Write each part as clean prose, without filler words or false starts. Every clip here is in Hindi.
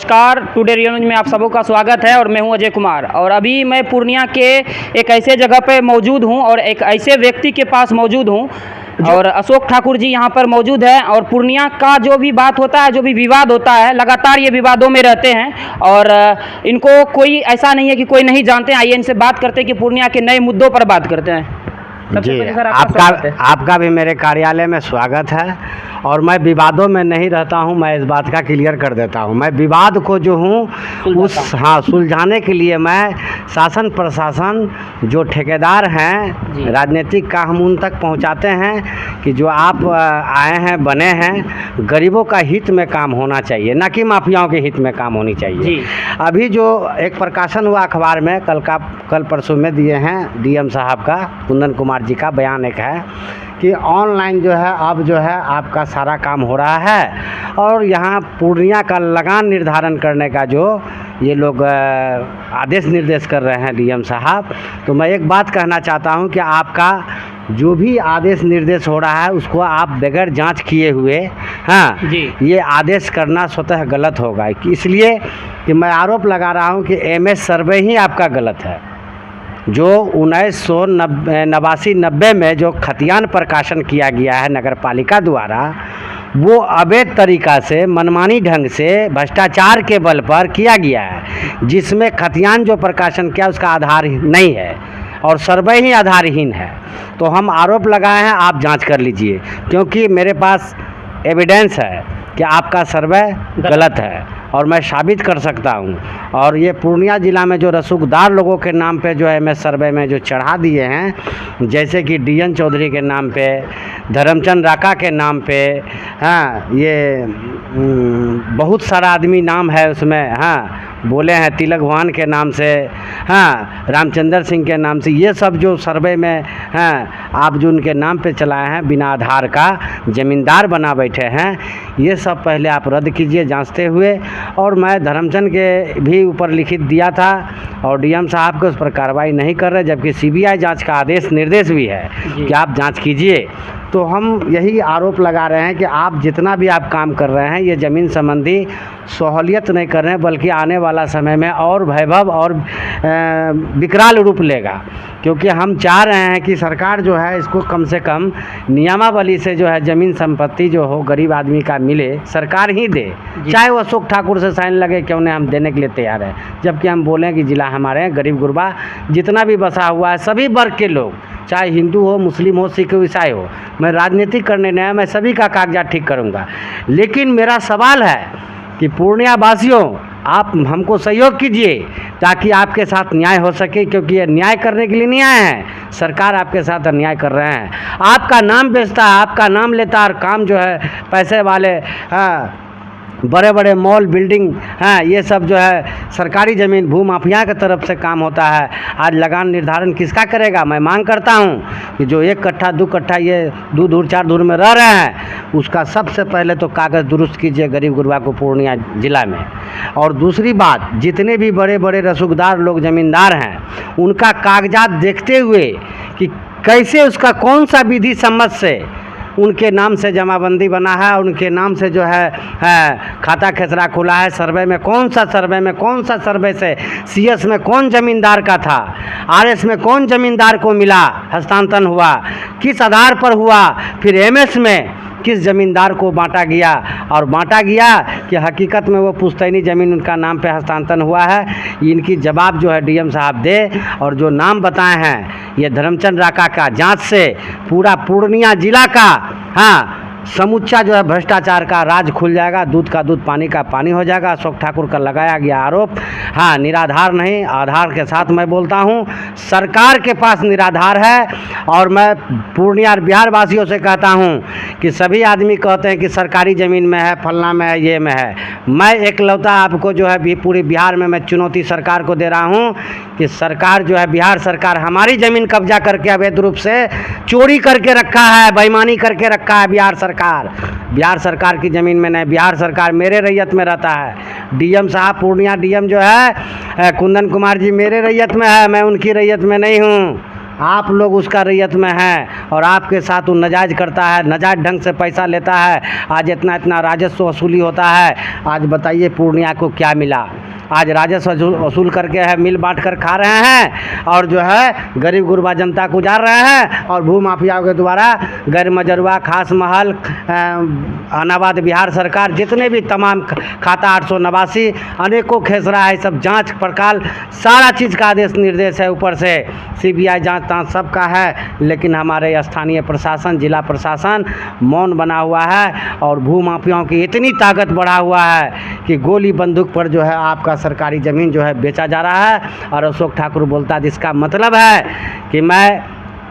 नमस्कार, टुडे रियल न्यूज में आप सबों का स्वागत है और मैं हूं अजय कुमार। और अभी मैं पूर्णिया के एक ऐसे जगह पे मौजूद हूं और एक ऐसे व्यक्ति के पास मौजूद हूं और अशोक ठाकुर जी यहां पर मौजूद हैं। और पूर्णिया का जो भी बात होता है, जो भी विवाद होता है, लगातार ये विवादों में रहते हैं और इनको कोई ऐसा नहीं है कि कोई नहीं जानते। आइए इनसे बात करते हैं कि पूर्णिया के नए मुद्दों पर बात करते हैं। जी, आपका भी मेरे कार्यालय में स्वागत है। और मैं विवादों में नहीं रहता हूं, मैं इस बात का क्लियर कर देता हूं। मैं विवाद को जो हूं उस सुलझाने के लिए मैं शासन प्रशासन जो ठेकेदार हैं राजनीतिक का हम उन तक पहुंचाते हैं कि जो आप आए हैं बने हैं, गरीबों का हित में काम होना चाहिए, ना कि माफियाओं के हित में काम होनी चाहिए। अभी जो एक प्रकाशन हुआ अखबार में कल परसों में दिए हैं डीएम साहब का, कुंदन कुमार जी का बयान एक है कि ऑनलाइन जो है अब जो है आपका सारा काम हो रहा है और यहाँ पूर्णिया का लगान निर्धारण करने का जो ये लोग आदेश निर्देश कर रहे हैं डीएम साहब। तो मैं एक बात कहना चाहता हूँ कि आपका जो भी आदेश निर्देश हो रहा है उसको आप बगैर जांच किए हुए ये आदेश करना स्वतः गलत होगा। इसलिए कि मैं आरोप लगा रहा हूँ कि एमएस सर्वे ही आपका गलत है। जो 1989-90 में जो खतियान प्रकाशन किया गया है नगर पालिका द्वारा, वो अवैध तरीक़ा से मनमानी ढंग से भ्रष्टाचार के बल पर किया गया है, जिसमें खतियान जो प्रकाशन किया उसका आधार नहीं है और सर्वे ही आधारहीन है। तो हम आरोप लगाए हैं, आप जांच कर लीजिए, क्योंकि मेरे पास एविडेंस है कि आपका सर्वे गलत है और मैं साबित कर सकता हूं। और ये पूर्णिया ज़िला में जो रसूखदार लोगों के नाम पे जो एमएस सर्वे में जो चढ़ा दिए हैं, जैसे कि डीएन चौधरी के नाम पे, धर्मचंद राका के नाम पे, ये बहुत सारा आदमी नाम है उसमें, बोले हैं तिलक भगवान के नाम से, रामचंद्र सिंह के नाम से, ये सब जो सर्वे में आप जो उनके नाम पे चलाए हैं, बिना आधार का ज़मींदार बना बैठे हैं, ये सब पहले आप रद्द कीजिए जांचते हुए। और मैं धर्मचंद के भी ऊपर लिखित दिया था और डीएम साहब के उस पर कार्रवाई नहीं कर रहे, जबकि सीबीआई जांच का आदेश निर्देश भी है कि आप जांच कीजिए। तो हम यही आरोप लगा रहे हैं कि आप जितना भी आप काम कर रहे हैं ये ज़मीन संबंधी सहूलियत नहीं कर रहे हैं, बल्कि आने वाला समय में और वैभव और विकराल रूप लेगा। क्योंकि हम चाह रहे हैं कि सरकार जो है इसको कम से कम नियमावली से जो है ज़मीन संपत्ति जो हो गरीब आदमी का मिले, सरकार ही दे, चाहे वो अशोक ठाकुर से साइन लगे क्यों नहीं, हम देने के लिए तैयार हैं। जबकि हम बोलें कि ज़िला हमारे हैं, गरीब गुरबा जितना भी बसा हुआ है, सभी वर्ग के लोग, चाहे हिंदू हो, मुस्लिम हो, सिख हो, ईसाई हो, मैं राजनीति करने नहीं आया, मैं सभी का कागजात ठीक करूँगा। लेकिन मेरा सवाल है कि पूर्णिया वासियों, आप हमको सहयोग कीजिए ताकि आपके साथ न्याय हो सके, क्योंकि ये न्याय करने के लिए नहीं आए हैं, सरकार आपके साथ अन्याय कर रहे हैं। आपका नाम बेचता है, आपका नाम लेता है और काम जो है पैसे वाले, बड़े बड़े मॉल बिल्डिंग, ये सब जो है सरकारी ज़मीन भू माफिया की तरफ से काम होता है। आज लगान निर्धारण किसका करेगा? मैं मांग करता हूं कि जो 1 कट्ठा 2 कट्ठा ये 2 धूर 4 धूर में रह रहे हैं, उसका सबसे पहले तो कागज़ दुरुस्त कीजिए गरीब गुरबा को पूर्णिया ज़िला में। और दूसरी बात, जितने भी बड़े बड़े रसूखदार लोग ज़मींदार हैं, उनका कागजात देखते हुए कि कैसे उसका कौन सा विधि सम्मत से उनके नाम से जमाबंदी बना है, उनके नाम से जो है खाता खेसरा खुला है, सर्वे में कौन सा सर्वे से सीएस में कौन ज़मींदार का था, आरएस में कौन ज़मींदार को मिला, हस्तांतरण हुआ, किस आधार पर हुआ, फिर एमएस में किस ज़मींदार को बांटा गया, और बांटा गया कि हकीकत में वो पुश्तैनी ज़मीन उनका नाम पे हस्तांतरण हुआ है। इनकी जवाब जो है डीएम साहब दे। और जो नाम बताए हैं ये धर्मचंद राका का, जांच से पूरा पूर्णिया ज़िला का समूचा जो है भ्रष्टाचार का राज खुल जाएगा, दूध का दूध पानी का पानी हो जाएगा। अशोक ठाकुर का लगाया गया आरोप निराधार नहीं, आधार के साथ मैं बोलता हूं, सरकार के पास निराधार है। और मैं पूर्णिया और बिहार वासियों से कहता हूं कि सभी आदमी कहते हैं कि सरकारी ज़मीन में है, फलना में है, ये में है। मैं एकलौता आपको जो है पूरे बिहार में मैं चुनौती सरकार को दे रहा हूँ कि सरकार जो है, बिहार सरकार हमारी ज़मीन कब्जा करके अवैध रूप से चोरी करके रखा है, बेईमानी करके रखा है। बिहार सरकार की ज़मीन में नहीं, बिहार सरकार मेरे रैयत में रहता है। डीएम साहब, पूर्णिया डीएम जो है कुंदन कुमार जी मेरे रैयत में है, मैं उनकी रैयत में नहीं हूँ। आप लोग उसका रैयत में हैं और आपके साथ वो नाजायज करता है, नाजायज ढंग से पैसा लेता है। आज इतना इतना राजस्व वसूली होता है। आज बताइए पूर्णिया को क्या मिला? आज राजस्व वसूल करके है मिल बांट कर खा रहे हैं और जो है गरीब गुरबा जनता को उजाड़ रहे हैं और भू माफियाओं के द्वारा गैर मजरुआ, खास महल, अनाबाद बिहार सरकार, जितने भी तमाम खाता 889 अनेकों खेसरा है, सब जांच पड़ताल सारा चीज़ का आदेश निर्देश है ऊपर से, CBI जांच तांच सबका है। लेकिन हमारे स्थानीय प्रशासन, जिला प्रशासन मौन बना हुआ है और भू माफियाओं की इतनी ताकत बढ़ा हुआ है कि गोली बंदूक पर जो है आपका सरकारी ज़मीन जो है बेचा जा रहा है। और अशोक ठाकुर बोलता है, जिसका मतलब है कि मैं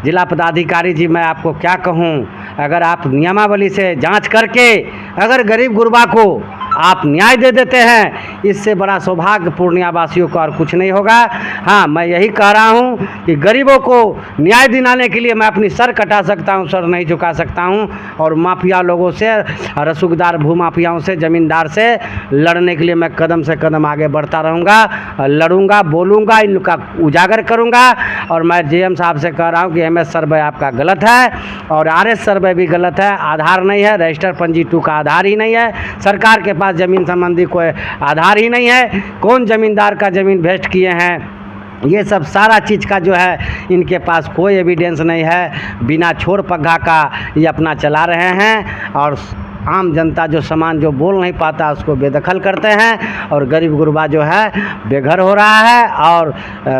जिला पदाधिकारी जी, मैं आपको क्या कहूँ, अगर आप नियमावली से जांच करके अगर गरीब गुरबा को आप न्याय दे देते हैं, इससे बड़ा सौभाग्य पूर्णिया वासियों को और कुछ नहीं होगा। हाँ, मैं यही कह रहा हूँ कि गरीबों को न्याय दिलाने के लिए मैं अपनी सर कटा सकता हूँ, सर नहीं झुका सकता हूँ। और माफिया लोगों से, रसूखदार भू माफियाओं से, ज़मींदार से लड़ने के लिए मैं कदम से कदम आगे बढ़ता रहूँगा, लड़ूंगा, बोलूँगा, इनका उजागर करूँगा। और मैं JM साहब से कह रहा हूँ कि MS सर्वे आपका गलत है और RS सर्वे भी गलत है, आधार नहीं है, रजिस्टर पंजी 2 का आधार ही नहीं है, सरकार के पास ज़मीन संबंधी कोई आधार ही नहीं है, कौन ज़मींदार का ज़मीन भेस्ट किए हैं, ये सब सारा चीज़ का जो है इनके पास कोई एविडेंस नहीं है। बिना छोड़ पग्घा का ये अपना चला रहे हैं और आम जनता जो सामान जो बोल नहीं पाता उसको बेदखल करते हैं और गरीब गुरबा जो है बेघर हो रहा है और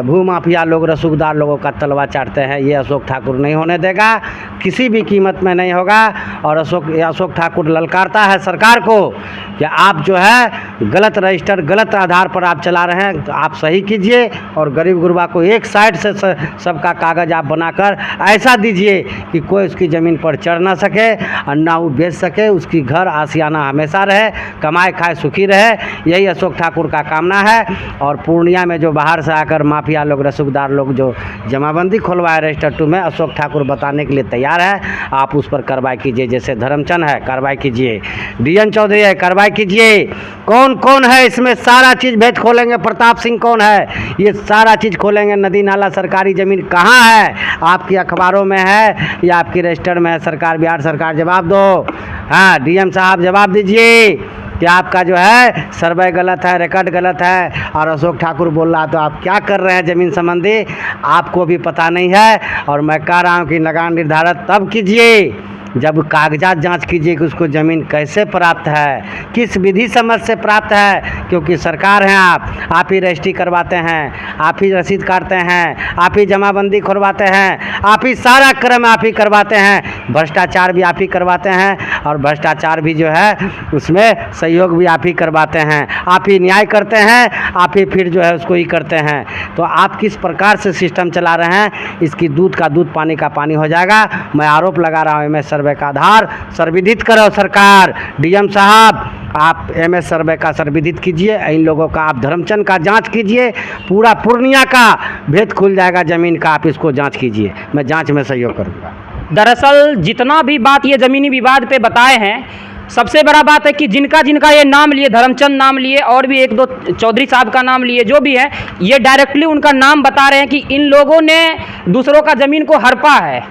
भू माफिया लोग, रसूखदार लोगों का तलवा चाटते हैं। ये अशोक ठाकुर नहीं होने देगा, किसी भी कीमत में नहीं होगा। और अशोक ठाकुर ललकारता है सरकार को कि आप जो है गलत रजिस्टर, गलत आधार पर आप चला रहे हैं, तो आप सही कीजिए और गरीब गुरबा को एक साइड से सबका कागज़ आप बनाकर ऐसा दीजिए कि कोई उसकी ज़मीन पर चढ़ ना सके और ना वो बेच सके, उसकी घर आशियाना हमेशा रहे, कमाए खाए सुखी रहे। यही अशोक ठाकुर का कामना है। और पूर्णिया में जो बाहर से आकर माफिया लोग, रसूखदार लोग जो जमाबंदी खुलवाए रजिस्टर 2 में, अशोक ठाकुर बताने के लिए तैयार है। आप उस पर कार्रवाई कीजिए, जैसे धर्मचंद है कार्रवाई कीजिए, DN चौधरी है कार्रवाई कीजिए। कौन कौन है इसमें सारा चीज़ भेद खोलेंगे। प्रताप सिंह कौन है, ये सारा चीज़ खोलेंगे। नदी नाला सरकारी ज़मीन कहाँ है, आपकी अखबारों में है या आपकी रजिस्टर में है? सरकार, बिहार सरकार जवाब दो। हाँ, DM साहब जवाब दीजिए कि आपका जो है सर्वे गलत है, रिकॉर्ड गलत है और अशोक ठाकुर बोल रहा तो आप क्या कर रहे हैं ज़मीन संबंधी, आपको भी पता नहीं है। और मैं कह रहा हूँ कि लगान निर्धारित तब कीजिए जब कागजात जांच कीजिए कि उसको ज़मीन कैसे प्राप्त है, किस विधि समझ से प्राप्त है, क्योंकि सरकार हैं आप ही रजिस्ट्री करवाते हैं, आप ही रसीद काटते हैं, आप ही जमाबंदी खुलवाते हैं, आप ही सारा क्रम आप ही करवाते हैं, भ्रष्टाचार भी आप ही करवाते हैं और भ्रष्टाचार भी जो है उसमें सहयोग भी आप ही करवाते हैं, आप ही न्याय करते हैं, आप ही फिर जो है उसको ही करते हैं। तो आप किस प्रकार से सिस्टम चला रहे हैं, इसकी दूध का दूध पानी का पानी हो जाएगा। मैं आरोप लगा रहा हूँ MS सर्वे का आधार सर्विदित करो सरकार। DM साहब आप MS सर्वे का सर्विदित कीजिए, इन लोगों का आप धर्मचंद का जांच कीजिए, पूरा पूर्णिया का भेद खुल जाएगा ज़मीन का, आप इसको जांच कीजिए, मैं जांच में सहयोग करूँगा। दरअसल जितना भी बात ये ज़मीनी विवाद पे बताए हैं, सबसे बड़ा बात है कि जिनका जिनका ये नाम लिए, धर्मचंद नाम लिए और भी 1-2 चौधरी साहब का नाम लिए, जो भी है, ये डायरेक्टली उनका नाम बता रहे हैं कि इन लोगों ने दूसरों का ज़मीन को हड़पा है।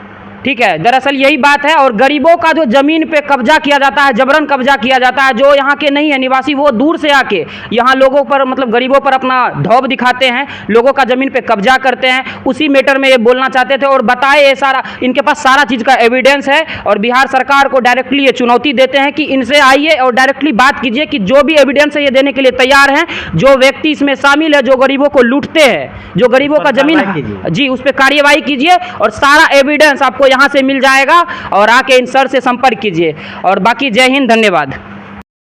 ठीक है, दरअसल यही बात है। और गरीबों का जो ज़मीन पे कब्जा किया जाता है, जबरन कब्जा किया जाता है, जो यहाँ के नहीं है निवासी, वो दूर से आके यहाँ लोगों पर, मतलब गरीबों पर अपना ढौब दिखाते हैं, लोगों का ज़मीन पे कब्जा करते हैं। उसी मैटर में ये बोलना चाहते थे और बताए ये सारा, इनके पास सारा चीज़ का एविडेंस है। और बिहार सरकार को डायरेक्टली ये चुनौती देते हैं कि इनसे आइए और डायरेक्टली बात कीजिए कि जो भी एविडेंस है ये देने के लिए तैयार हैं। जो व्यक्ति इसमें शामिल है, जो गरीबों को लूटते हैं, जो गरीबों का ज़मीन, जी, उस पर कार्यवाही कीजिए और सारा एविडेंस आपको यहाँ से मिल जाएगा। और आके इन सर से संपर्क कीजिए। और बाकी जय हिंद, धन्यवाद।